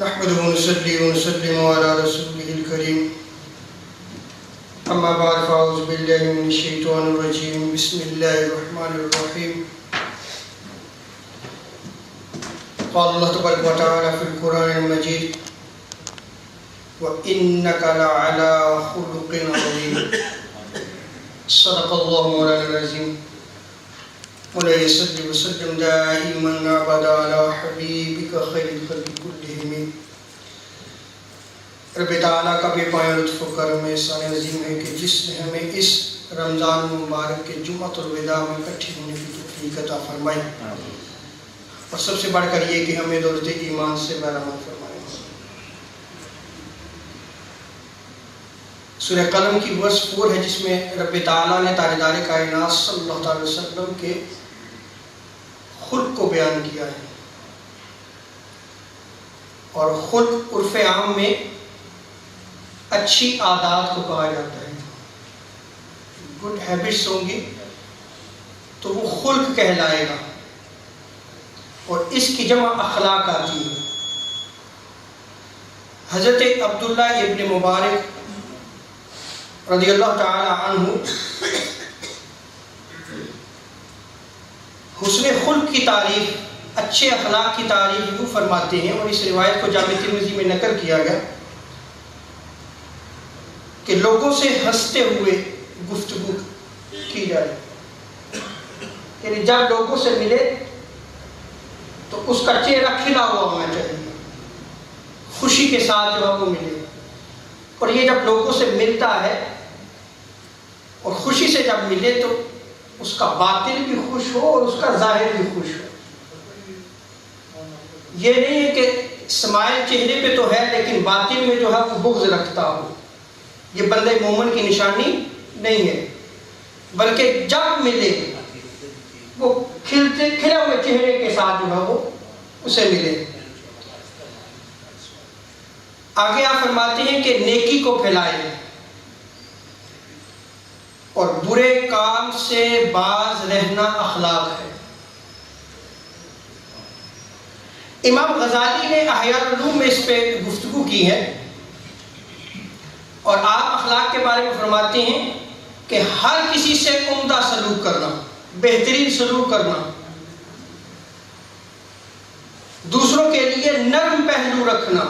نحمده ونصلي ونسلم على رسوله الكريم أما بعد فأعوذ بالله من الشيطان الرجيم بسم الله الرحمن الرحيم قال الله تبارك وتعالى في القرآن المجيد وإنك لعلى خلق عظيم صدق الله مولانا العظيم مولاي صل وسلم دائما ابدا على حبيبك خير الخلق كلهم رب تعالیٰ کا بے پایہ لطف و کرم احسان عظیم ہے کہ جس نے ہمیں اس رمضان مبارک کے جمعۃ الوداع میں اکٹھے ہونے کی توفیق عطا فرمائی اور سب سے بڑھ کر یہ کہ ہمیں دولت ایمان سے برآمد فرمائے۔ سورہ قلم کی ورس 4 ہے جس میں رب تعالیٰ نے تاجدار کائنات صلی اللہ علیہ وسلم کے خلق کو بیان کیا ہے، اور خلق عرف عام میں اچھی عادات کو کہا جاتا ہے۔ گڈ ہیبٹس ہوں گی تو وہ خلق کہلائے گا، اور اس کی جمع اخلاق آتی ہے۔ حضرت عبداللہ ابن مبارک رضی اللہ تعالی عنہ حسن خلق کی تعریف، اچھے اخلاق کی تعریف یوں فرماتے ہیں، اور اس روایت کو جامع ترمذی میں نقل کیا گیا کہ لوگوں سے ہنستے ہوئے گفتگو کی جائے، یعنی جب لوگوں سے ملے تو اس کا چہرہ کھلا ہوا ہونا چاہیے، خوشی کے ساتھ جو ہے وہ ملے، اور یہ جب لوگوں سے ملتا ہے اور خوشی سے جب ملے تو اس کا باطن بھی خوش ہو اور اس کا ظاہر بھی خوش ہو۔ یہ نہیں ہے کہ اسمائل چہرے پہ تو ہے لیکن باطن میں جو ہے وہ بغض رکھتا ہو، یہ بندہ مومن کی نشانی نہیں ہے، بلکہ جب ملے وہ کھلے ہوئے چہرے کے ساتھ جو ہے وہ اسے ملے۔ آگے آپ فرماتے ہیں کہ نیکی کو پھیلائے اور برے کام سے باز رہنا اخلاق ہے۔ امام غزالی نے احیاء العلوم میں اس پہ گفتگو کی ہے، اور آپ اخلاق کے بارے میں فرماتے ہیں کہ ہر کسی سے عمدہ سلوک کرنا، بہترین سلوک کرنا، دوسروں کے لیے نرم پہلو رکھنا،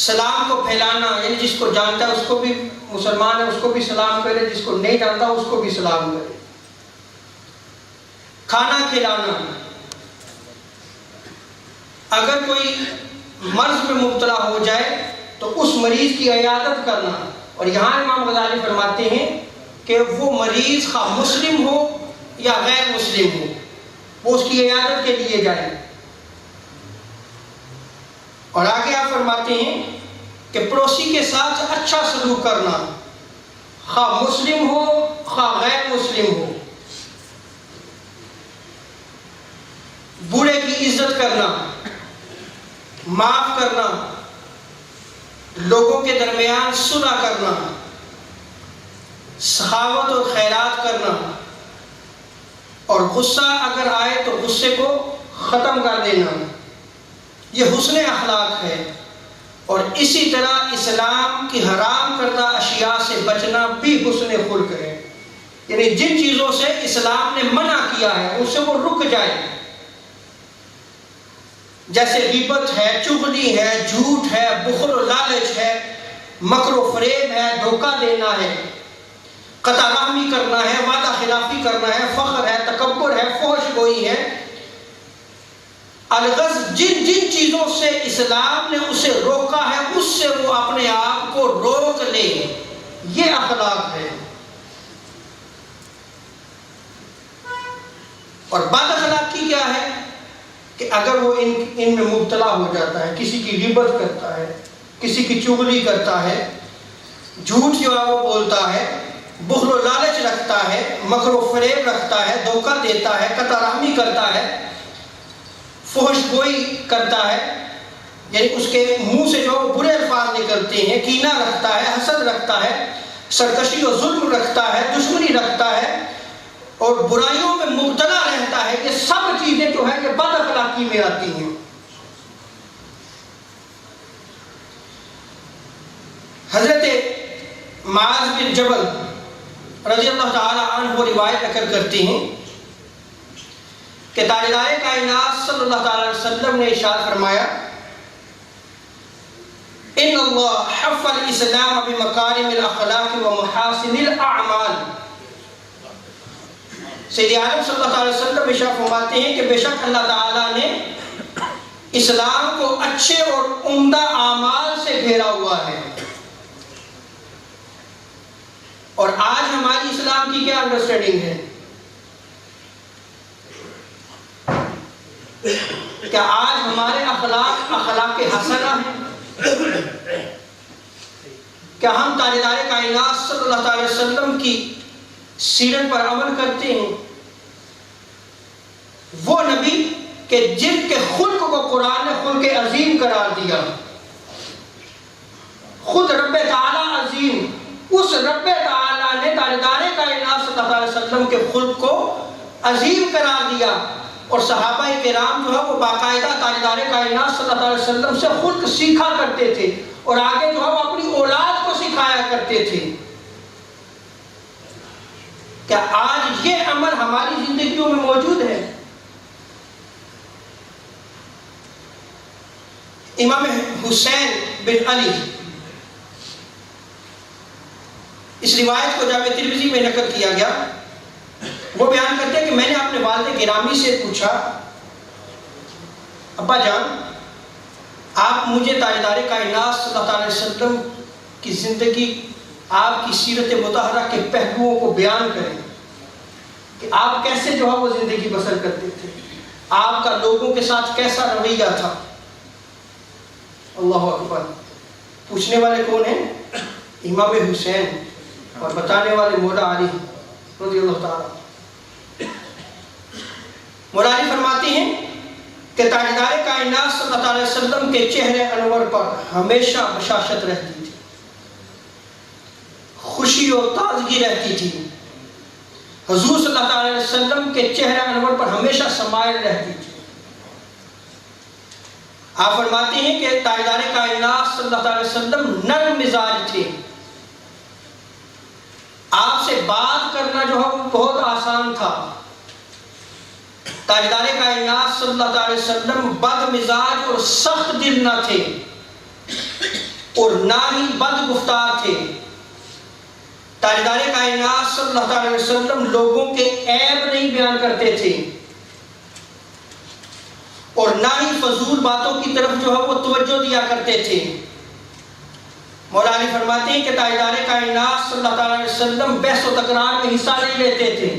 سلام کو پھیلانا، یعنی جس کو جانتا ہے اس کو بھی، مسلمان ہے اس کو بھی سلام کرے، جس کو نہیں جانتا اس کو بھی سلام کرے، کھانا کھلانا، اگر کوئی مرض میں مبتلا ہو جائے تو اس مریض کی عیادت کرنا، اور یہاں امام غزالی فرماتے ہیں کہ وہ مریض خواہ مسلم ہو یا غیر مسلم ہو وہ اس کی عیادت کے لیے جائے۔ اور آگے آپ فرماتے ہیں کہ پڑوسی کے ساتھ اچھا سلوک کرنا، خواہ مسلم ہو خواہ غیر مسلم ہو، بوڑھے کی عزت کرنا، معاف کرنا، لوگوں کے درمیان صلح کرنا، سخاوت اور خیرات کرنا، اور غصہ اگر آئے تو غصے کو ختم کر دینا، یہ حسن اخلاق ہے۔ اور اسی طرح اسلام کی حرام کردہ اشیاء سے بچنا بھی حسن خلق ہے، یعنی جن چیزوں سے اسلام نے منع کیا ہے اس سے وہ رک جائے، جیسے غیبت ہے، چغلی ہے، جھوٹ ہے، بخل و لالچ ہے، مکر و فریب ہے، دھوکہ دینا ہے، قطع رحمی کرنا ہے، وعدہ خلافی کرنا ہے، فخر ہے، تکبر ہے، فحش گوئی ہے، الغرض جن چیزوں سے اسلام نے اسے روکا ہے اس سے وہ اپنے آپ کو روک لے، یہ اخلاق ہے۔ اور بد اخلاقی کیا ہے کہ اگر وہ ان میں مبتلا ہو جاتا ہے، کسی کی غیبت کرتا ہے، کسی کی چغلی کرتا ہے، جھوٹ جو ہے وہ بولتا ہے، بخل و لالچ رکھتا ہے، مکر و فریب رکھتا ہے، دھوکہ دیتا ہے، قطع رحمی کرتا ہے، فحش گوئی کرتا ہے، یعنی اس کے منہ سے جو برے الفاظ نکلتے ہیں، کینہ رکھتا ہے، حسد رکھتا ہے، سرکشی و ظلم رکھتا ہے، دشمنی رکھتا ہے، اور برائیوں میں مبتلا رہتا ہے، یہ سب چیزیں جو ہے یہ بد اخلاقی میں آتی ہیں۔ حضرت معاذ بن جبل رضی اللہ تعالی عنہ روایت نقل کرتے ہیں کہ تاجدار کائنات صلی اللہ تعالی علیہ وسلم نے ارشاد فرمایا ان اللہ حف الاسلام بمکارم الاخلاق ومحاسن الاعمال. سید عالم صلی اللہ علیہ وسلم ارشاد فرماتے ہیں کہ بے شک اللہ تعالیٰ نے اسلام کو اچھے اور عمدہ اعمال سے گھیرا ہوا ہے. اور آج ہماری اسلام کی کیا انڈرسٹینڈنگ ہے؟ کیا آج ہمارے اخلاق حسنہ ہیں؟ کیا ہم تاجدار کائنات صلی اللہ تعالی وسلم کی سیرت پر عمل کرتے ہیں؟ وہ نبی کہ جن کے خلق کو قرآن نے خلق عظیم قرار دیا. خود رب تعالی عظیم، اس رب تعالی نے تاجدار کائنات صلی اللہ علیہ وسلم کے خلق کو عظیم قرار دیا. اور صحابہ کرام جو ہے وہ باقاعدہ تاجدار کائنات صلی اللہ علیہ وسلم سے خلق سیکھا کرتے تھے اور آگے جو ہے وہ اپنی اولاد کو سکھایا کرتے تھے. کیا آج یہ عمل ہماری زندگیوں میں موجود ہے؟ امام حسین بن علی اس روایت کو جامع ترمذی میں نقل کیا گیا. وہ بیان کرتے ہیں کہ میں نے اپنے والد گرامی سے پوچھا ابا جان آپ مجھے تاجدار کائنات صلی اللہ علیہ وسلم کی زندگی، آپ کی سیرت مطہرہ کے پہلوؤں کو بیان کریں کہ آپ کیسے جو ہے وہ زندگی بسر کرتے تھے، آپ کا لوگوں کے ساتھ کیسا رویہ تھا. اللہ اکبر. پوچھنے والے کون ہیں؟ امام حسین، اور بتانے والے مولا علی رضی اللہ تعالیٰ. مولا علی فرماتے ہیں کہ تاجدار کائنات صلی اللہ علیہ وسلم کے چہرے انور پر ہمیشہ بشاشت رہتی تھی، خوشی اور تازگی رہتی تھی. حضور صلی اللہ علیہ وسلم کے چہرے انور پر ہمیشہ سمائل رہتی تھی. آپ فرماتے ہیں کہ تاجدار کائنات صلی اللہ علیہ وسلم نرم مزاج تھے. آپ سے بات کرنا جو ہے وہ بہت آسان تھا. تاجدار کائنات صلی اللہ علیہ وسلم بد مزاج اور سخت دل نہ تھے اور نہ ہی بد گفتار تھے. تاجدار کائنات صلی اللہ علیہ وسلم لوگوں کے عیب نہیں بیان کرتے تھے اور نہ ہی فضول باتوں کی طرف جو ہے وہ توجہ دیا کرتے تھے. مولا علی فرماتے ہیں کہ تاجدار کائنات صلی اللہ علیہ وسلم بحث و تکرار میں حصہ نہیں لیتے تھے،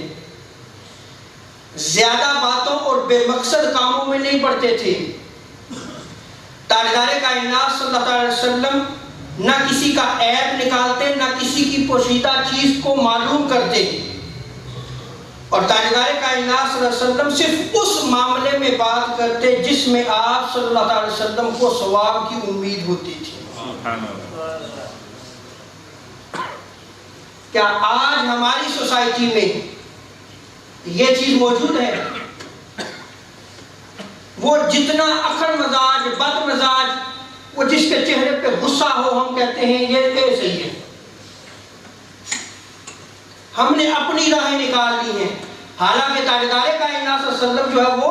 زیادہ باتوں اور بے مقصد کاموں میں نہیں پڑتے تھے. تاجدار کائنات صلی اللہ علیہ وسلم نہ کسی کا عیب نکالتے، نہ کسی کی پوشیدہ چیز کو معلوم کرتے. اور تاجدار کائنات صلی اللہ علیہ وسلم صرف اس معاملے میں بات کرتے جس میں آپ صلی اللہ علیہ وسلم کو ثواب کی امید ہوتی تھی. کیا آج ہماری سوسائٹی میں یہ چیز موجود ہے؟ وہ جتنا اکڑ مزاج، بد مزاج، وہ جس کے چہرے پہ غصہ ہو ہم کہتے ہیں یہ صحیح ہے. ہم نے اپنی راہیں نکال لی ہیں، حالانکہ تاجدار کائنات صلی اللہ علیہ وسلم جو ہے وہ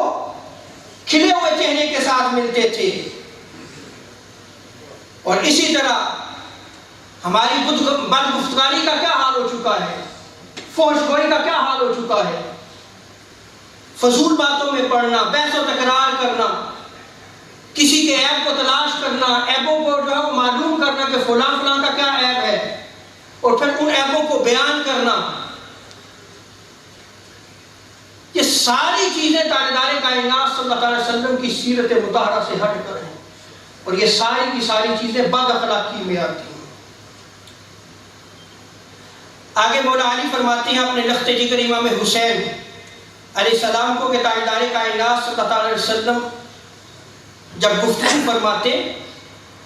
کھلے ہوئے چہرے کے ساتھ ملتے تھے. اور اسی طرح ہماری بد گفتگاری کا کیا حال ہو چکا ہے، فحش گوئی کا کیا حال ہو چکا ہے، فضول باتوں میں پڑنا، بحث و تکرار کرنا، کسی کے عیب کو تلاش کرنا، عیبوں کو جو ہے وہ معلوم کرنا کہ فلاں فلاں کا کیا عیب ہے اور پھر ان عیبوں کو بیان کرنا. یہ ساری چیزیں تاجدار کائنات صلی اللہ علیہ وسلم کی سیرت مطہرہ سے ہٹ کر ہیں اور یہ ساری کی ساری چیزیں بد اخلاقی میں آتی ہیں. آگے مولا علی فرماتے ہیں اپنے لخت جگر امام حسین علیہ السلام کو کہ تاجدار کائنات صلی اللہ علیہ وسلم جب گفتگو فرماتے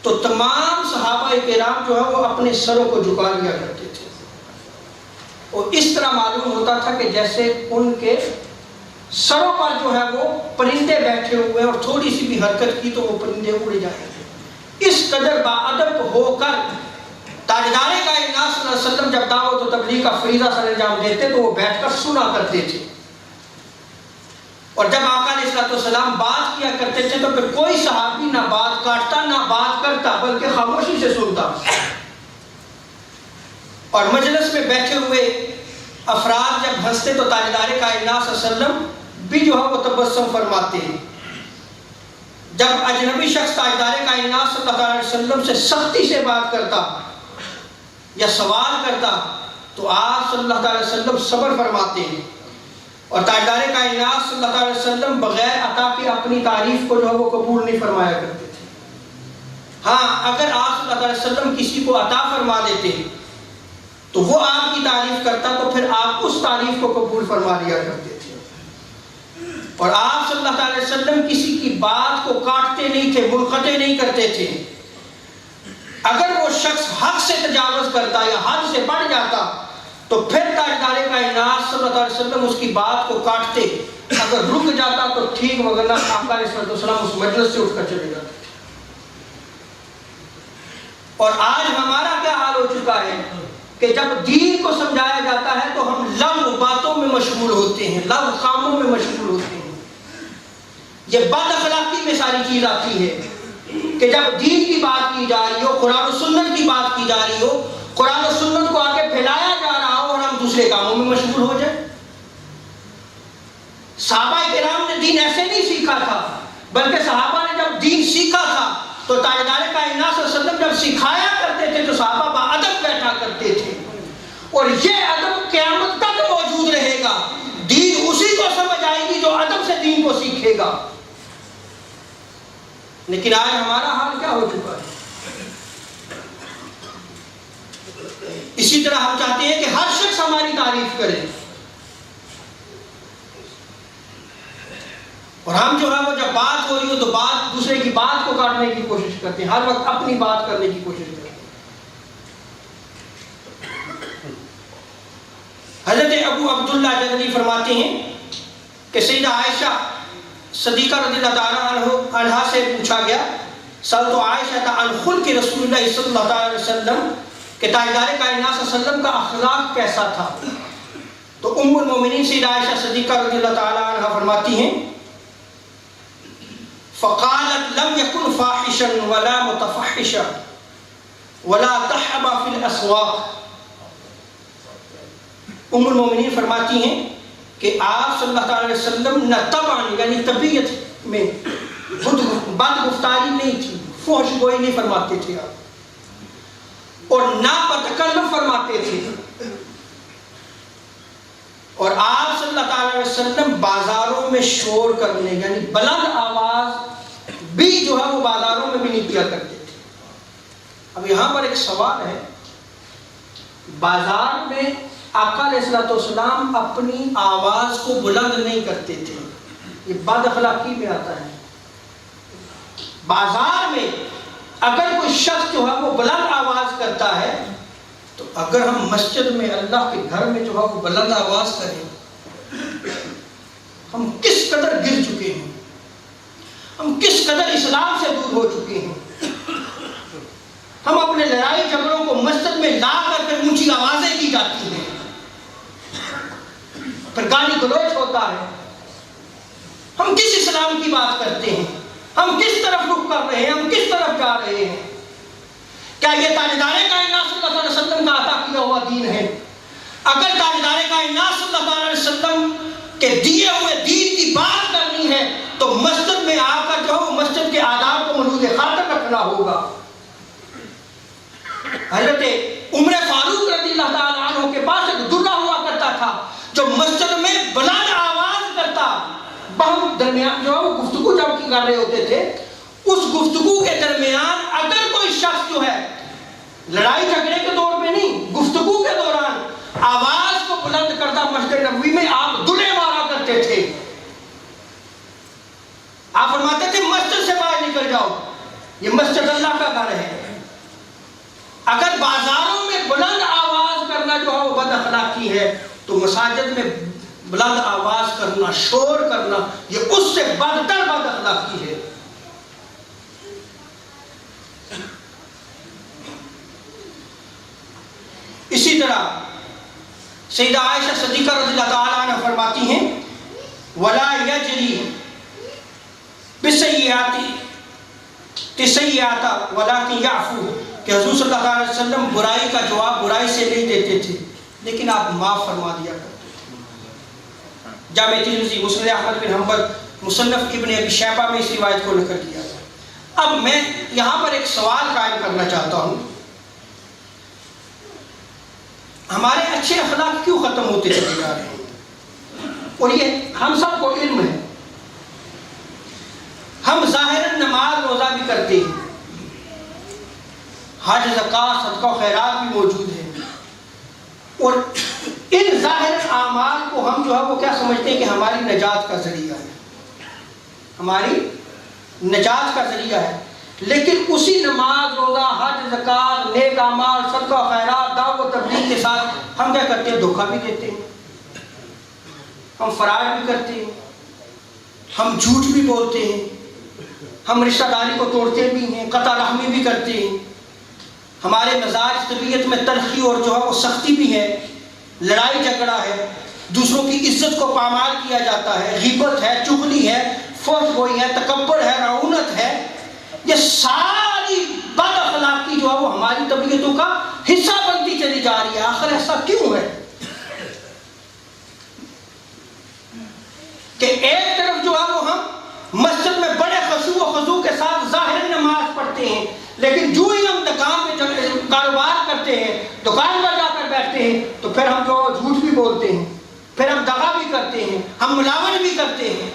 تو تمام صحابہ کرام جو ہے وہ اپنے سروں کو جھکا لیا کرتے تھے اور اس طرح معلوم ہوتا تھا کہ جیسے ان کے سروں پر جو ہے وہ پرندے بیٹھے ہوئے اور تھوڑی سی بھی حرکت کی تو وہ پرندے اڑ جائیں. اس قدر باادب ہو کر تاجدار کائنات صلی اللہ علیہ وسلم جب دعوت و تبلیغ کا فریضہ سر انجام دیتے تو وہ بیٹھ کر سنا کرتے تھے، اور جب آقا علیہ السلام بات کیا کرتے تھے تو پھر کوئی صحابی نہ بات کاٹتا نہ بات کرتا، بلکہ خاموشی سے سنتا، اور مجلس میں بیٹھے ہوئے افراد جب ہنستے تو تاجدار کائنات صلی اللہ علیہ وسلم بھی جو ہے وہ تبسم فرماتے ہیں۔ جب اجنبی شخص تاجدار کائنات صلی اللہ علیہ وسلم سے سختی سے بات کرتا یا سوال کرتا تو آپ صلی اللہ علیہ وسلم صبر فرماتے ہیں، اور تاجدار کائنات صلی اللہ علیہ وسلم بغیر عطا کے اپنی تعریف کو جو ہے وہ قبول نہیں فرمایا کرتے تھے۔ ہاں، اگر آپ صلی اللہ علیہ وسلم کسی کو عطا فرما دیتے تو وہ آپ کی تعریف کرتا تو پھر آپ اس تعریف کو قبول فرما لیا کرتے تھے، اور آپ صلی اللہ علیہ وسلم کسی کی بات کو کاٹتے نہیں تھے، منقطع نہیں کرتے تھے۔ اگر وہ شخص حد سے تجاوز کرتا یا حد سے بڑھ جاتا تو پھر تاجدار کائنات صلی اللہ علیہ وسلم اس کی بات کو کاٹتے، اگر رک جاتا تو ٹھیک، مگر آقا علیہ السلام اس مجلس سے اٹھ کر چلے جاتے۔ اور آج ہمارا کیا حال ہو چکا ہے کہ جب دین کو سمجھایا جاتا ہے تو ہم لغو باتوں میں مشغول ہوتے ہیں، لغو کاموں میں مشغول ہوتے ہیں۔ یہ بد اخلاقی میں ساری چیز آتی ہے کہ جب دین کی بات کی جا رہی ہو، قرآن و سنت کی بات کی جا رہی ہو، قرآن و سنت کو آگے پھیلایا جا رہا ہو، اور ہم دوسرے کاموں میں مشغول ہو جائیں۔ صحابہ کرام نے دین ایسے نہیں سیکھا تھا، بلکہ صحابہ نے جب دین سیکھا تھا تو تاجدار کائنات صلی اللہ علیہ وسلم جب سکھایا کرتے تھے تو صحابہ باادب بیٹھا کرتے تھے، اور یہ ادب قیامت تک موجود رہے گا۔ دین اسی کو سمجھ آئے گی جو ادب سے دین کو سیکھے گا۔ لیکن آج ہمارا حال کیا ہو چکا ہے؟ اسی طرح ہم چاہتے ہیں کہ ہر شخص ہماری تعریف کرے، اور ہم جو ہے وہ جب بات ہو رہی ہو تو بات دوسرے کی بات کو کاٹنے کی کوشش کرتے ہیں، ہر وقت اپنی بات کرنے کی کوشش کرتے ہیں۔ حضرت ابو عبداللہ جدلی فرماتے ہیں کہ سیدہ عائشہ صدیقہ رضی اللہ تعالیٰ عنہ سے پوچھا گیا، سألت عائشہ عن خلق رسول اللہ صلی اللہ علیہ وسلم، کہ تاجدار کائنات صلی اللہ علیہ وسلم کا اخلاق کیسا تھا؟ تو ام المومنین سیدہ عائشہ صدیقہ رضی اللہ تعالیٰ عنہ فرماتی ہیں، فقالت لم يكن فاحشا ولا متفحشا ولا تحب في الاسواق۔ ام المومنین فرماتی ہیں کہ آپ صلی اللہ علیہ وسلم نہ طبعاً یعنی طبیعت میں بد گفتاری نہیں تھی، فحش گوئی نہیں فرماتے تھے آپ، اور نہ بتکلم فرماتے تھے، اور آپ صلی اللہ علیہ وسلم بازاروں میں شور کرنے یعنی بلند آواز بھی جو ہے وہ بازاروں میں بھی نہیں کیا کرتے تھے۔ اب یہاں پر ایک سوال ہے، بازار میں آقا علیہ السلام اپنی آواز کو بلند نہیں کرتے تھے، یہ بد اخلاقی میں آتا ہے۔ بازار میں اگر کوئی شخص جو ہے وہ بلند آواز کرتا ہے تو اگر ہم مسجد میں اللہ کے گھر میں جو ہے وہ بلند آواز کریں، ہم کس قدر گر چکے ہیں، ہم کس قدر اسلام سے دور ہو چکے ہیں۔ ہم اپنے لڑائی جھگڑوں کو مسجد میں لا کر کے اونچی آوازیں کی جاتی ہیں، پھر گالی گلوچ ہوتا ہے۔ ہم کس اسلام کی بات کرتے ہیں، ہم کس طرف رخ کر رہے ہیں، ہم کس طرف جا رہے ہیں؟ کیا یہ تاجدار کائنات صلی اللہ علیہ وسلم کا عطا کیا ہوا دین ہے؟ اگر تاجدار کائنات صلی اللہ علیہ وسلم کے دیے ہوئے دین کی بات کرنی ہے تو مسجد میں آ کر جو مسجد کے آداب کو ملحوظ خاطر رکھنا ہوگا۔ حضرت عمر فاروق رضی اللہ تعالیٰ عنہ کے پاس ایک دلہا ہوا کرتا تھا جو مسجد میں بلند آواز کرتا، بہت درمیان جو گفتگو جب کی کر رہے ہوتے تھے، اس گفتگو کے درمیان اگر کوئی شخص جو ہے لڑائی جھگڑے کے دور میں نہیں، گفتگو کے دوران آواز کو بلند کرتا، مسجد نبوی میں آپ دلے مارا کرتے تھے۔ آپ فرماتے تھے مسجد سے باہر نکل جاؤ، یہ مسجد اللہ کا گھر ہے۔ اگر بازاروں میں بلند آواز کرنا جو ہے وہ بد اخلاقی ہے تو مساجد میں بلند آواز کرنا، شور کرنا، یہ اس سے بدتر بد اخلاقی ہے۔ سیدہ عائشہ صدیقہ رضی اللہ تعالیٰ عنہ فرماتی ہیں وَلَا يَجْرِي بِالسَّيِّئَاتِ وَلَكِنْ يَعْفُو کہ حضور صلی اللہ علیہ وسلم برائی کا جواب برائی سے نہیں دیتے تھے لیکن آپ معاف فرما دیا کرتے تھے۔ جامع ترمذی، مسند احمد بن حنبل، مصنف ابن ابی شیبہ میں اس روایت کو نقل کیا ہے۔ اب میں یہاں پر ایک سوال قائم کرنا چاہتا ہوں، ہمارے اچھے اخلاق کیوں ختم ہوتے چلے جا رہے ہیں؟ اور یہ ہم سب کو علم ہے، ہم ظاہراً نماز روزہ بھی کرتے ہیں، حج زکوٰۃ صدقہ و خیرات بھی موجود ہے، اور ان ظاہر اعمال کو ہم جو ہے وہ کیا سمجھتے ہیں کہ ہماری نجات کا ذریعہ ہے، ہماری نجات کا ذریعہ ہے۔ لیکن اسی نماز روزہ حج زکوٰۃ نیک اعمال صدقہ و خیرات دعوت و تبلیغ کے ساتھ ہم کیا کرتے ہیں؟ دھوکہ بھی دیتے ہیں، ہم فراڈ بھی کرتے ہیں، ہم جھوٹ بھی بولتے ہیں، ہم رشتہ داری کو توڑتے بھی ہیں، قطع رحمی بھی کرتے ہیں، ہمارے مزاج طبیعت میں تلخی اور جو ہے وہ سختی بھی ہے، لڑائی جھگڑا ہے، دوسروں کی عزت کو پامال کیا جاتا ہے، غیبت ہے، چغلی ہے، فحش گوئی ہے، تکبر ہے، رعونت ہے۔ یہ ساری بد اخلاقی جو ہے وہ ہماری طبیعتوں کا حصہ بنتی چلی جا رہی ہے۔ آخر ایسا کیوں ہے کہ ایک طرف جو ہے وہ ہم مسجد میں بڑے خشوع و خضوع کے ساتھ ظاہر نماز پڑھتے ہیں، لیکن جو ہی ہم دکان میں کاروبار کرتے ہیں، دکان پر جا کر بیٹھتے ہیں تو پھر ہم جو جھوٹ بھی بولتے ہیں، پھر ہم دغا بھی کرتے ہیں، ہم ملاوٹ بھی کرتے ہیں۔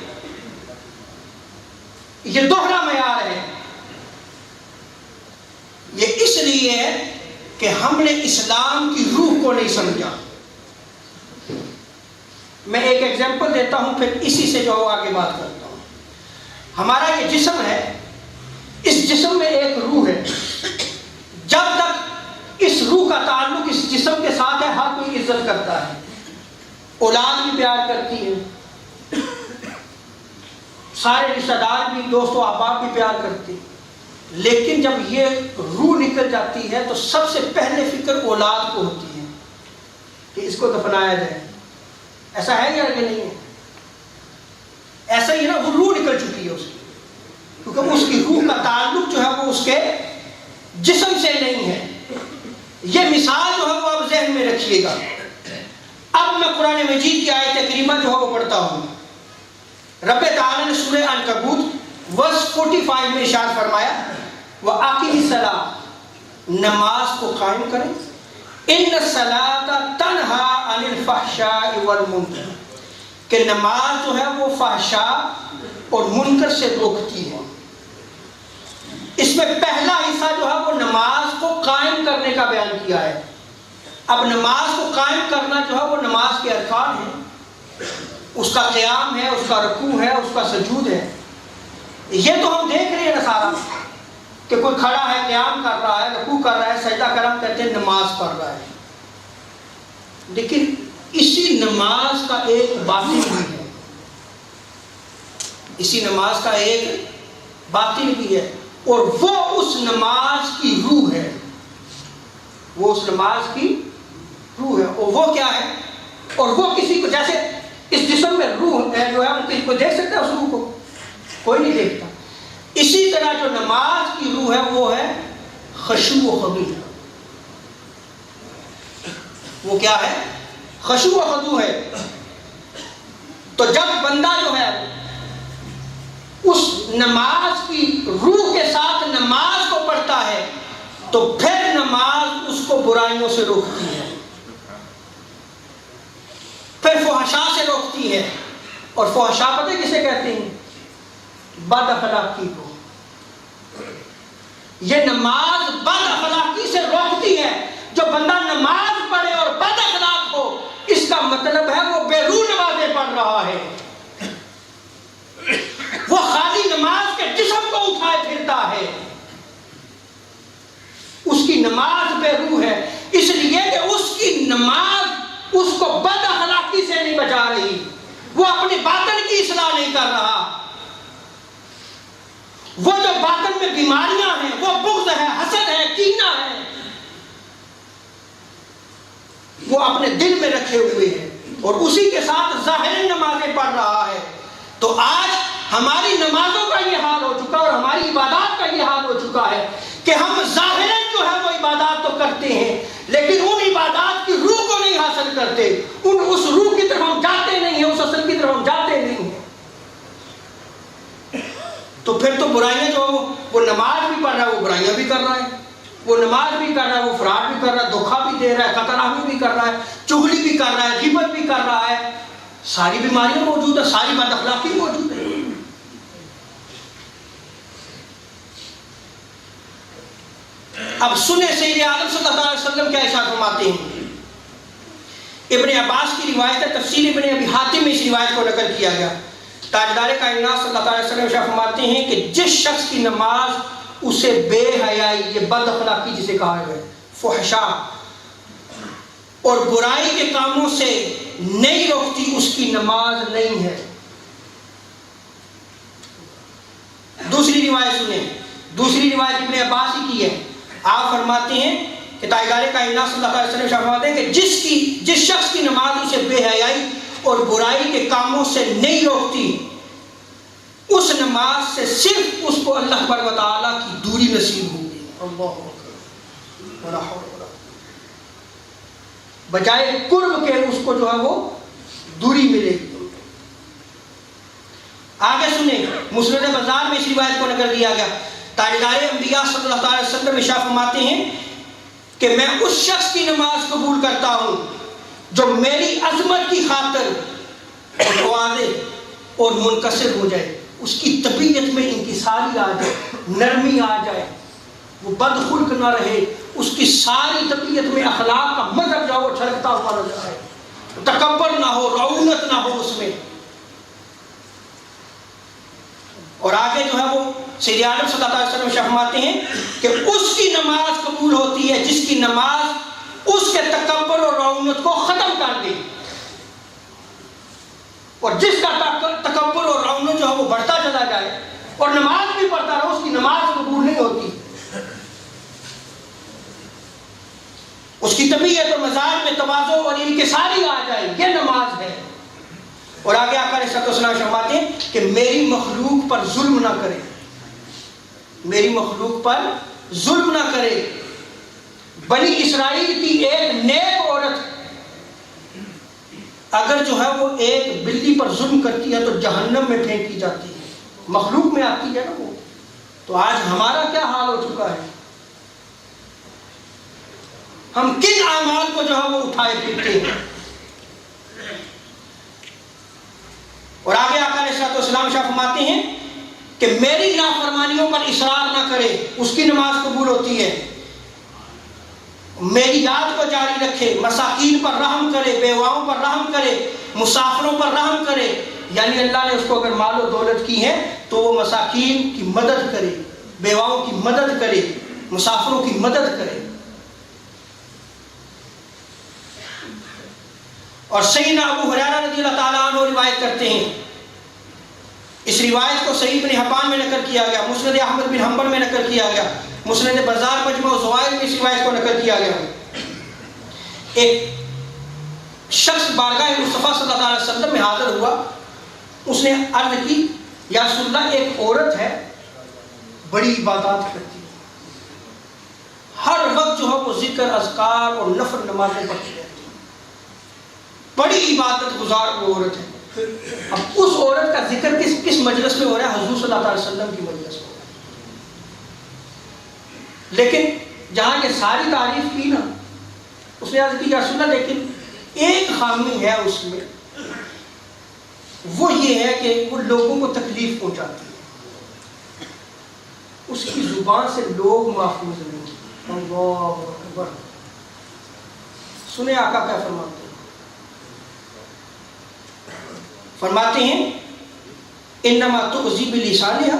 یہ دوہرا معیار ہے۔ یہ اس لیے ہے کہ ہم نے اسلام کی روح کو نہیں سمجھا۔ میں ایک ایگزامپل دیتا ہوں پھر اسی سے جو آگے بات کرتا ہوں۔ ہمارا یہ جسم ہے، اس جسم میں ایک روح ہے، جب تک اس روح کا تعلق اس جسم کے ساتھ ہے ہر کوئی عزت کرتا ہے، اولاد بھی پیار کرتی ہے، سارے رشتہ دار بھی، دوست و احباب بھی پیار کرتے ہیں۔ لیکن جب یہ روح نکل جاتی ہے تو سب سے پہلے فکر اولاد کو ہوتی ہے کہ اس کو دفنایا جائے۔ ایسا ہے یا کہ نہیں ہے؟ ایسا ہی ہے نا، وہ روح نکل چکی ہے اس کی، کیونکہ اس کی روح کا تعلق جو ہے وہ اس کے جسم سے نہیں ہے۔ یہ مثال جو ہے وہ اب ذہن میں رکھیے گا۔ اب میں قرآن مجید کی آیت کریمہ جو ہے وہ پڑھتا ہوں۔ رب تعالیٰ نے سورہ عنکبوت ورس 45 میں ارشاد فرمایا وَأَقِمِ الصَّلَاةَ، نماز کو قائم کریں، إِنَّ الصَّلَاةَ تَنْهَىٰ عَنِ الْفَحْشَاءِ وَالْمُنکَرِ، کہ نماز جو ہے وہ فحشاء اور منکر سے روکتی ہے۔ اس میں پہلا حصہ جو ہے وہ نماز کو قائم کرنے کا بیان کیا ہے۔ اب نماز کو قائم کرنا جو ہے وہ نماز کے ارکان ہیں، اس کا قیام ہے، اس کا رکوع ہے، اس کا سجود ہے۔ یہ تو ہم دیکھ رہے ہیں نا سارا کہ کوئی کھڑا ہے، قیام کر رہا ہے، رکوع کر رہا ہے، سجدہ کرم کہتے ہیں نماز پڑھ رہا ہے۔ لیکن اسی نماز کا ایک باطن بھی ہے، اسی نماز کا ایک باطن بھی ہے، اور وہ اس نماز کی روح ہے، وہ اس نماز کی روح ہے۔ اور وہ کیا ہے؟ اور وہ کسی کو، جیسے اس جسم میں روح ہے جو ہے، کوئی دیکھ سکتا ہے اس روح کو؟ کوئی نہیں دیکھتا۔ اسی طرح جو نماز کی روح ہے وہ ہے خشوع و خضوع۔ وہ کیا ہے؟ خشوع و خضوع ہے۔ تو جب بندہ جو ہے اس نماز کی روح کے ساتھ نماز کو پڑھتا ہے تو پھر نماز اس کو برائیوں سے روکتی ہے، پھر فحشاء سے روکتی ہے۔ اور فحشاء پتہ کسے کہتے ہیں؟ بد اخلاقی کو۔ یہ نماز بد اخلاقی سے روکتی ہے۔ جو بندہ نماز پڑھے اور بد اخلاق ہو، اس کا مطلب ہے وہ بے روح نمازیں پڑھ رہا ہے، وہ خالی نماز کے جسم کو اٹھائے پھرتا ہے، اس کی نماز بے روح ہے، اس لیے کہ اس کی نماز اس کو بد اخلاقی سے نہیں بچا رہی، وہ اپنے باطن کی اصلاح نہیں کر رہا۔ وہ جو باطن میں بیماریاں ہیں، وہ بغض ہے، حسد ہے، کینہ ہے، وہ اپنے دل میں رکھے ہوئے ہیں اور اسی کے ساتھ ظاہر نمازیں پڑھ رہا ہے، تو آج ہماری نمازوں کا یہ حال ہو چکا اور ہماری عبادات کا یہ حال ہو چکا ہے کہ ہم ظاہراً جو ہے وہ عبادات تو کرتے ہیں لیکن ان عبادات کی روح کو نہیں حاصل کرتے، اس روح کی طرف ہم جاتے نہیں ہیں، اس اصل کی طرف ہم جاتے نہیں ہیں۔ تو پھر تو برائیاں جو وہ نماز بھی پڑھ رہا ہے وہ برائیاں بھی کر رہا ہے، وہ نماز بھی کر رہا ہے، وہ فراڈ بھی کر رہا ہے، دھوکہ بھی دے رہا ہے، قتل بھی کر رہا ہے، چغلی بھی کر رہا ہے، غیبت بھی کر رہا ہے، ساری بیماریاں موجود ہیں، ساری بد اخلاقی موجود ہے۔ اب سنیں سید عالم صلی اللہ علیہ وسلم کیا ارشاد فرماتے ہیں۔ ابن عباس کی روایت ہے، تفسیر ابن ابی حاتم میں اس روایت کو نقل کیا گیا۔ تاجدار کائنات صلی اللہ علیہ وسلم ارشاد فرماتے ہیں کہ جس شخص کی نماز اسے بے حیائی، یہ بد اخلاقی جسے کہا ہے، فحشا اور برائی کے کاموں سے نہیں روکتی، اس کی نماز نہیں ہے۔ دوسری روایت سنیں، دوسری روایت ابن عباس ہی کی ہے۔ آپ فرماتے ہیں کہ تاجدار کائنات صلی اللہ علیہ وسلم فرماتے ہیں کہ جس شخص کی نماز اسے بے حیائی اور برائی کے کاموں سے نہیں روکتی، اس نماز سے صرف اس کو اللہ تبارک و تعالیٰ کی دوری نصیب ہوگی۔ اللہ اکبر، بجائے قرب کے اس کو جو ہے وہ دوری ملے گی۔ آگے سنیں، مسند بازار میں اس روایت کو نقل کیا گیا۔ تاجدار انبیاء صلی اللہ علیہ وسلم ارشاد فرماتے ہیں کہ میں اس شخص کی نماز قبول کرتا ہوں جو میری عظمت کی خاطر متواضع اور منکسر ہو جائے، اس کی طبیعت میں انکساری آ جائے، نرمی آ جائے، وہ بدخلق نہ رہے، اس کی ساری طبیعت میں اخلاق کا مذہب جو وہ چھلکتا ہوا نظر آئے، تکبر نہ ہو، رعونت نہ ہو اس میں۔ اور آگے جو ہے وہ سید عالم صلی اللہ علیہ وسلم فرماتے ہیں کہ اس کی نماز قبول ہوتی ہے جس کی نماز اس کے تکبر اور رعونت کو ختم کر دے، اور جس کا تکبر اور رعونت جو ہے وہ بڑھتا چلا جائے اور نماز بھی پڑھتا رہے، اس کی نماز قبول نہیں ہوتی۔ اس کی طبیعت اور مزاج میں تواضع اور انکساری آ جائے، یہ نماز ہے۔ اور آگے آقا علیہ الصلوۃ والسلام فرماتے ہیں کہ میری مخلوق پر ظلم نہ کرے، میری مخلوق پر ظلم نہ کرے۔ بنی اسرائیل کی ایک نیک عورت اگر جو ہے وہ ایک بلی پر ظلم کرتی ہے تو جہنم میں پھینکی جاتی ہے، مخلوق میں آتی ہے نا وہ۔ تو آج ہمارا کیا حال ہو چکا ہے، ہم کن اعمال کو جو ہے وہ اٹھائے پھرتے ہیں۔ اور آگے آقا علیہ الصلوۃ والسلام فرماتے ہیں کہ میری نافرمانیوں پر اصرار نہ کرے، اس کی نماز قبول ہوتی ہے۔ میری یاد کو جاری رکھے، مساکین پر رحم کرے، بیواؤں پر رحم کرے، مسافروں پر رحم کرے، یعنی اللہ نے اس کو اگر مال و دولت کی ہے تو وہ مساکین کی مدد کرے، بیواؤں کی مدد کرے، مسافروں کی مدد کرے۔ اور سیدنا ابو ہریرہ رضی اللہ تعالیٰ عنہ روایت کرتے ہیں، اس روایت کو صحیح ابن حبان میں نقل کیا گیا، مسند احمد بن حنبل میں نقل کیا گیا، مسند بازار مجموع الزوائد میں اس روایت کو نقل کیا گیا۔ ایک شخص بارگاہ مصطفیٰ صلی اللہ علیہ وسلم میں حاضر ہوا، اس نے عرض کی یا رسول اللہ ایک عورت ہے بڑی عبادات کرتی ہے، ہر وقت جو ہے وہ ذکر اذکار اور نفل نمازیں پڑھتی ہے، بڑی عبادت گزار وہ عورت ہے۔ اب اس عورت کا ذکر کس مجلس میں ہو رہا ہے؟ حضور صلی اللہ علیہ وسلم کی مجلس میں ہو رہا ہے۔ لیکن جہاں یہ ساری تعریف کی نا، اس نے عرض کی یا رسول اللہ لیکن ایک خامی ہے اس میں، وہ یہ ہے کہ وہ لوگوں کو تکلیف پہنچاتی ہے، اس کی زبان سے لوگ محفوظ نہیں۔ اللہ اکبر، سنیں آقا کیا فرماتے ہیں، فرماتے ہیں انما تؤذی بلسانہا،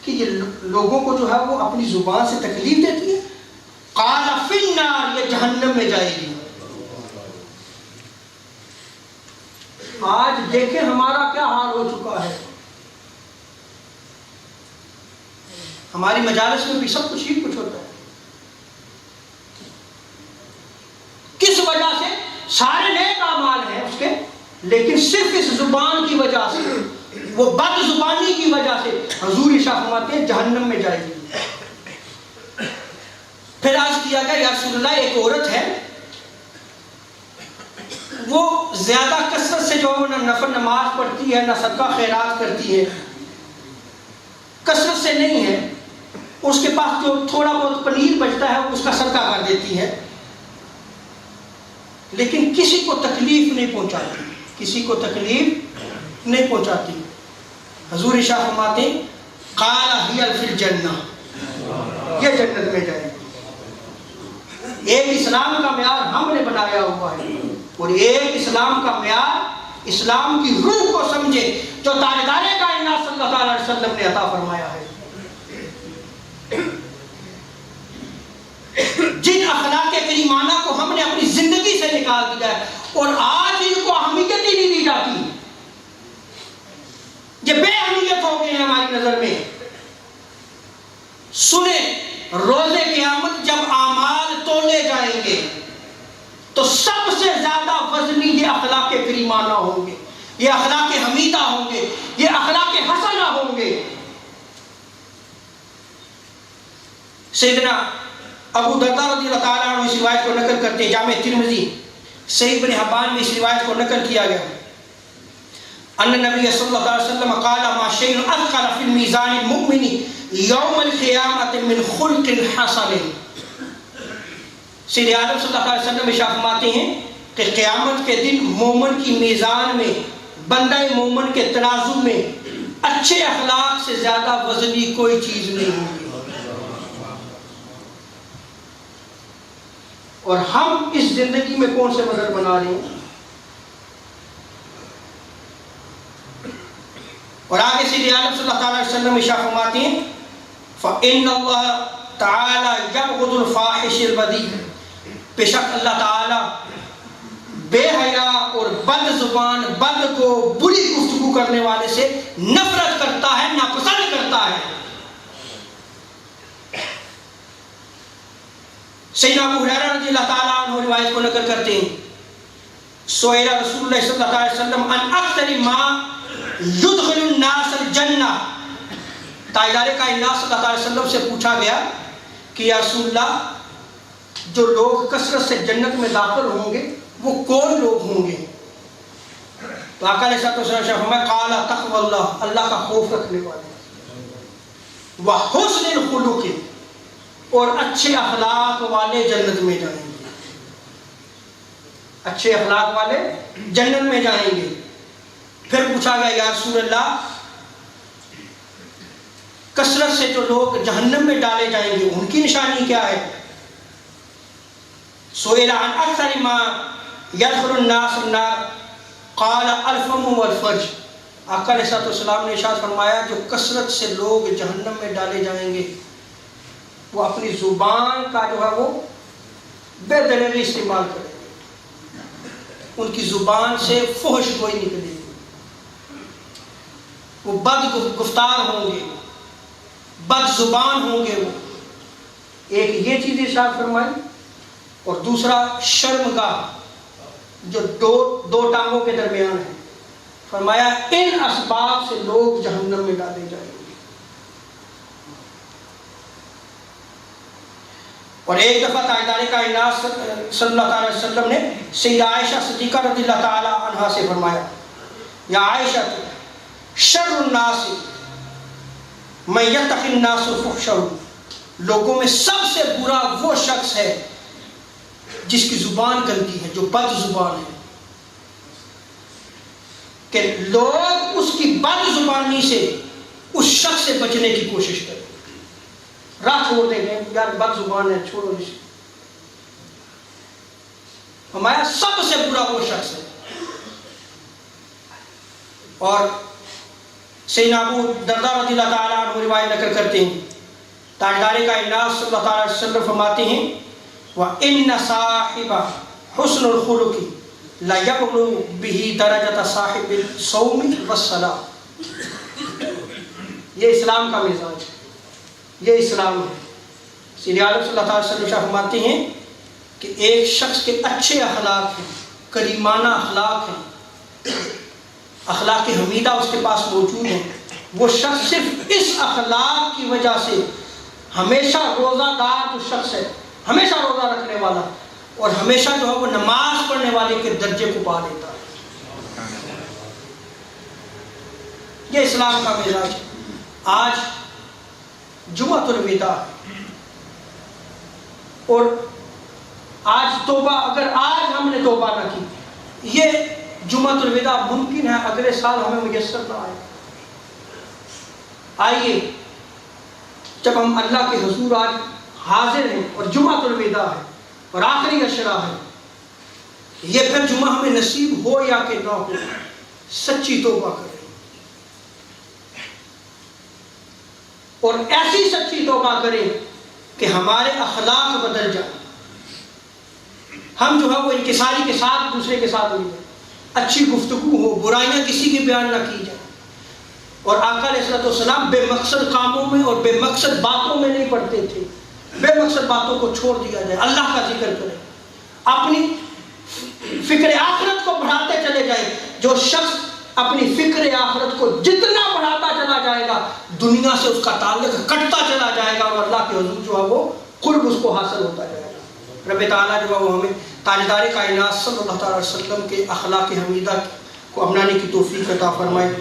کہ یہ لوگوں کو جو ہے وہ اپنی زبان سے تکلیف دیتی ہے۔ قال فی النار، یہ جہنم میں جائے گی۔ آج دیکھیں ہمارا کیا حال ہو چکا ہے، ہماری مجالس میں بھی سب کچھ ہی کچھ ہوتا ہے۔ لیکن صرف اس زبان کی وجہ سے، وہ بد زبانی کی وجہ سے حضور ارشاد فرماتے ہیں جہنم میں جائے گی۔ پھر عرض کیا گیا یا رسول اللہ ایک عورت ہے، وہ زیادہ کثرت سے جو نہ نفل نماز پڑھتی ہے، نہ صدقہ خیرات کرتی ہے، کثرت سے نہیں ہے، اس کے پاس جو تھوڑا بہت پنیر بچتا ہے اس کا صدقہ کر دیتی ہے، لیکن کسی کو تکلیف نہیں پہنچاتی، کسی کو تکلیف نہیں پہنچاتی۔ حضور ارشاد فرماتے ہیں قال ہی فی الجنہ، یہ جنت میں جائے گی۔ ایک اسلام کا معیار ہم نے بنایا ہوا ہے، اور ایک اسلام کا معیار اسلام کی روح کو سمجھے جو تاجدار کائنات صلی اللہ علیہ وسلم نے عطا فرمایا ہے۔ جن اخلاق کریمانہ کو ہم نے اپنی زندگی سے نکال دیا ہے اور آج ان کو اہمیت ہی نہیں دی جاتی، یہ بے اہمیت ہو گئے ہیں ہماری نظر میں۔ سنیں، روز قیامت جب اعمال تولے جائیں گے تو سب سے زیادہ وزنی یہ اخلاق کریمانہ ہوں گے، یہ اخلاق حمیدہ ہوں گے، یہ اخلاق حسنہ ہوں گے۔ سیدنا ابو درداء رضی اللہ تعالیٰ عنہ اس روایت کو نقل کرتے ہیں، جامع ترمذی صحیح ابن حبان میں اس روایت کو نقل کیا گیا، ان نبی صلی اللہ علیہ وسلم قال ما شيء اثقل في الميزان المؤمن يوم القيامة من خلق حسن۔ سید عالم صلی اللہ علیہ وسلم ارشاد فرماتے ہیں کہ قیامت کے دن مومن کی میزان میں، بندہ مومن کے ترازو میں اچھے اخلاق سے زیادہ وزنی کوئی چیز نہیں ہوگی۔ اور ہم اس زندگی میں کون سے منظر بنا رہے ہیں؟ اور آگے سید عالم صلی اللہ علیہ وسلم ارشاد فرماتے ہیں فَإِنَّ اللَّهَ تَعَالَى يَبْغِضُ الْفَاحِشَ الْبَذِيءَ، بے شک اللہ تعالی بے حیا اور بد زبان، بد کو بری گفتگو کرنے والے سے نفرت کرتا ہے، ناپسند کرتا ہے۔ سیدنا ابو ہریرہ رضی اللہ تعالیٰ عنہ روایت کو نقل کرتے ہیں سئل رسول اللہ صلی اللہ علیہ وسلم عن اکثر ما یدخل الناس الجنہ، تاجدار کائنات صلی اللہ علیہ وسلم سے پوچھا گیا کہ یا رسول اللہ جو لوگ کثرت سے جنت میں داخل ہوں گے وہ کون لوگ ہوں گے؟ تو آقا علیہ الصلوۃ والسلام فرمایا قال تقوی اللہ، اللہ کا خوف رکھنے والے، وحسن الخلق، اور اچھے اخلاق والے جنت میں جائیں گے، اچھے اخلاق والے جنت میں جائیں گے۔ پھر پوچھا گیا یا رسول اللہ کثرت سے جو لوگ جہنم میں ڈالے جائیں گے ان کی نشانی کیا ہے؟ سئل عن اکثر ما يدخل الناس النار قال الفم والفرج، آقا علیہ السلام نے ارشاد فرمایا جو کثرت سے لوگ جہنم میں ڈالے جائیں گے وہ اپنی زبان کا جو ہے وہ بے دلیل استعمال کریں گے، ان کی زبان سے فحش گوئی نکلے گی، وہ بد گفتار ہوں گے، بد زبان ہوں گے۔ وہ ایک یہ چیز ارشاد فرمائی، اور دوسرا شرمگاہ جو دو ٹانگوں کے درمیان ہے، فرمایا ان اسباب سے لوگ جہنم میں ڈالے جائیں گے۔ اور ایک دفعہ تاجدار کائنات صلی اللہ علیہ وسلم نے سیدہ عائشہ صدیقہ رضی اللہ تعالی عنہا سے فرمایا یا عائشہ شر الناس من یتقی الناس فحشہ، لوگوں میں سب سے برا وہ شخص ہے جس کی زبان گندی ہے، جو بد زبان ہے، کہ لوگ اس کی بد زبانی سے اس شخص سے بچنے کی کوشش کریں، راہ چھوڑ دیں گے، یار بد زبان ہے چھوڑو جسے۔ ہمارا سب سے برا وہ شخص ہے۔ اور سیدنا ابو درداء رضی اللہ تعالیٰ عنہ روایت نقل کرتے ہیں تاجدار کائنات صلی اللہ علیہ وسلم فرماتے ہیں وَإِنَّ صَاحِبَ حُسْنُ الْخُلُقِ لَيَبْلُغُ بِهِ دَرَجَةَ صَاحِبِ الصَّوْمِ وَالصَّلَاةِ، یہ اسلام کا مزاج ہے، یہ اسلام ہے۔ سید عالم صلی اللہ علیہ وسلم فرماتے ہیں کہ ایک شخص کے اچھے اخلاق ہیں، کریمانہ اخلاق ہیں، اخلاق حمیدہ اس کے پاس موجود ہے، وہ شخص صرف اس اخلاق کی وجہ سے ہمیشہ روزہ دار جو شخص ہے، ہمیشہ روزہ رکھنے والا، اور ہمیشہ جو ہے وہ نماز پڑھنے والے کے درجے کو پا لیتا ہے۔ یہ اسلام کا مزاج ہے۔ آج جمعۃ الوداع ہے، اور آج توبہ، اگر آج ہم نے توبہ نہ کی، یہ جمعۃ الوداع ممکن ہے اگلے سال ہمیں میسر نہ آئے۔ آئیے جب ہم اللہ کے حضور آج حاضر ہیں اور جمعۃ الوداع ہے اور آخری عشرہ ہے، یہ پھر جمعہ ہمیں نصیب ہو یا کہ نہ ہو، سچی توبہ کریں، اور ایسی سچی توبہ کریں کہ ہمارے اخلاق بدل جائیں، ہم جو ہے وہ انکساری کے ساتھ دوسرے کے ساتھ ہوئی، اچھی گفتگو ہو، برائیاں کسی کی بیان نہ کی جائے، اور آقا علیہ السلام بے مقصد کاموں میں اور بے مقصد باتوں میں نہیں پڑتے تھے۔ بے مقصد باتوں کو چھوڑ دیا جائے، اللہ کا ذکر کریں، اپنی فکر آخرت کو بڑھاتے چلے جائیں۔ جو شخص اپنی فکر آخرت کو جتنا بڑھاتا چلا جائے گا، دنیا سے اس کا تعلق کٹتا چلا جائے گا، اور اللہ کے حضور جو ہے وہ قرب اس کو حاصل ہوتا جائے گا۔ رب تعالیٰ جو ہے وہ ہمیں تاجدار کائنات صلی اللہ تعالی علیہ وسلم کے اخلاق حمیدہ کو اپنانے کی توفیق عطا فرمائے۔